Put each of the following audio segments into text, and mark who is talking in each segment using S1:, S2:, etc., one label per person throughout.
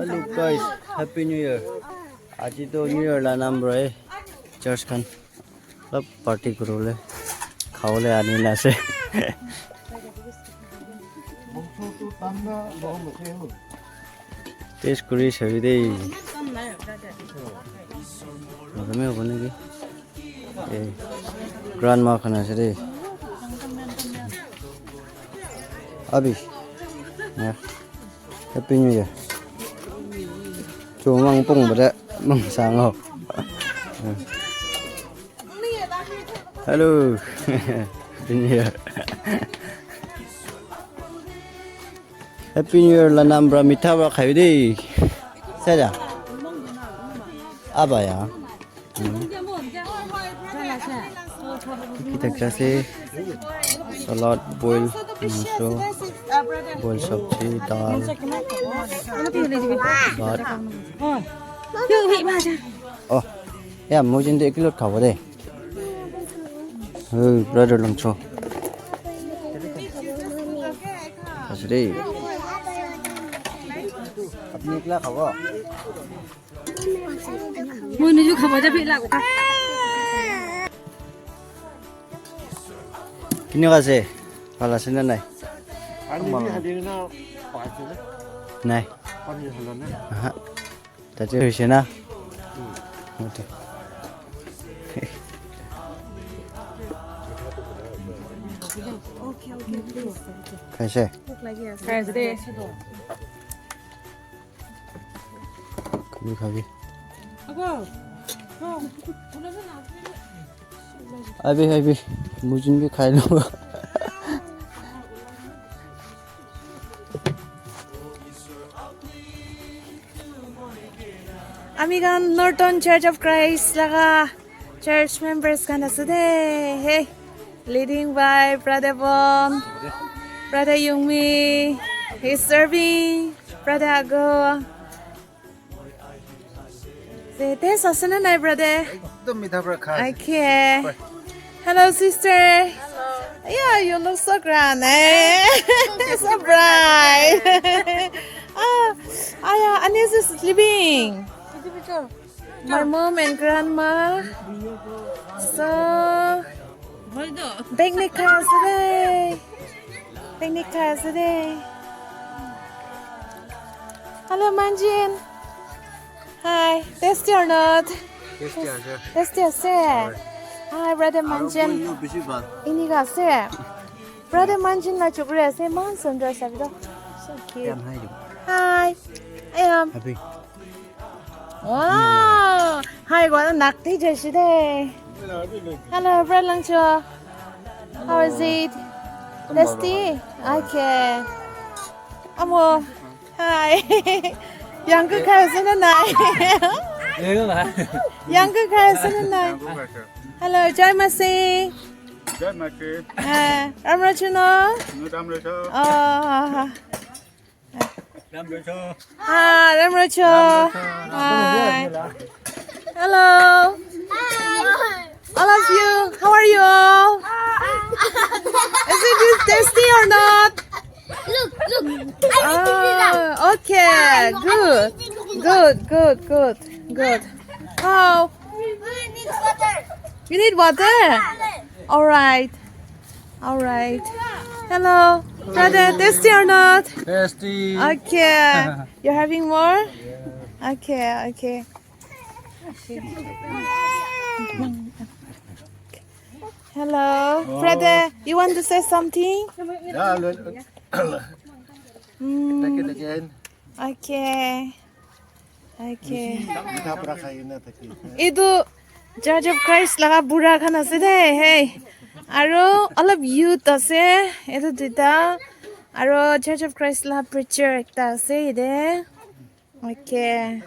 S1: Hello guys, Happy New Year. Aji to New Year la nam bro. Church kan. Lab party kuro le. Khao le ani na se. Taste kuri sabi de. Magame ho bane ki. Grandma khana se de. Abi. Yeah. Happy New Year. Chú măng bông bật đấy, măng sáng không? Hello. Happy New Year. Happy New Year là năm bra mita bra khai đi. Sao vậy? Aba ya. Kita kasih salad boil muso boil sabji dal bát. Oh, ya mau jadi kilo kau deh. Brother lang cho. Asli. Apni kila kau.
S2: Mau nuju kau aja bila aku.
S1: Kini kasih. Kalau sini nai. Này. Ta chơi thế nào? Khai xe.
S2: Khai gì đây?
S1: Đi khai đi. Ai bi, mujin bi khai luôn.
S2: Amigan Norton Church of Christ laga church members kana today. Hey, leading by Brother Bon, Brother Yungmi. He's serving Brother Ago. Say this asana nai brother. Okay. Hello sister. Yeah, you look so grand, eh? So bright. Yeah, Anis is sleeping. My mom and grandma. So, picnic cars today. Picnic cars today. Hello, Manjin. Hi, tasty or not? Tasty or say? Hi, Brother Manjin. Ini ga say. Brother Manjin na chukre say man sundar sabdo. So cute. Hi, I am.
S1: Happy.
S2: Wow! Hai quá là nặng tí trời xí đây. Hello, Brad Lang Chua. How is it? Tasty? Okay. Amo. Hi. Younger cousin and I. Younger cousin and I. Hello, Joy Masi.
S3: Joy Masi.
S2: Ramrachuno. Hi, Ramracho. Hi. Hello. All of you. How are you all? Is it tasty or not? Oh, okay. Good. How? You need water? All right. Hello, brother. Tasty or not?
S1: Tasty.
S2: Okay. You're having more? Okay. Hello, brother. You want to say something?
S3: Yeah, take it again.
S2: Okay.
S3: Itu
S2: Itu Church of Christ laga bura khan ase de. Hey. Aro olop youth ase. Itu duita. Aro Church of Christ la preacher ekta ase ide. Okay.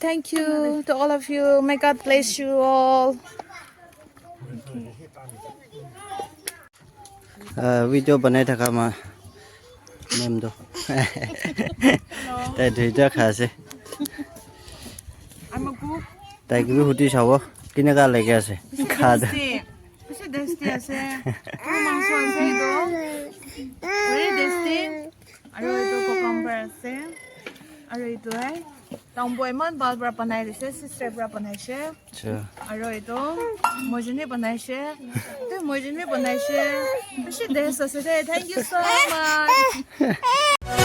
S2: Thank you to all of you. May God bless you all.
S1: Video banai thaka ma mem do. Tai dui ta kha se.
S2: I'm a cook.
S1: Tai ki huti sawo. Kine ka lege ase. Kha da.
S2: Tasty ase. Mangso ase do. Very tasty. Aro itu cucumber ase. আৰু এইটো টাউনবো ইমান ভাল পৰা বনাই দিছে sister পৰা বনাইছে
S1: আচ্ছা
S2: আৰু এইটো মইজনী বনাইছে মইজনী বনাইছে বেছি ড্ৰেছ আছে দে থেংক ইউ so much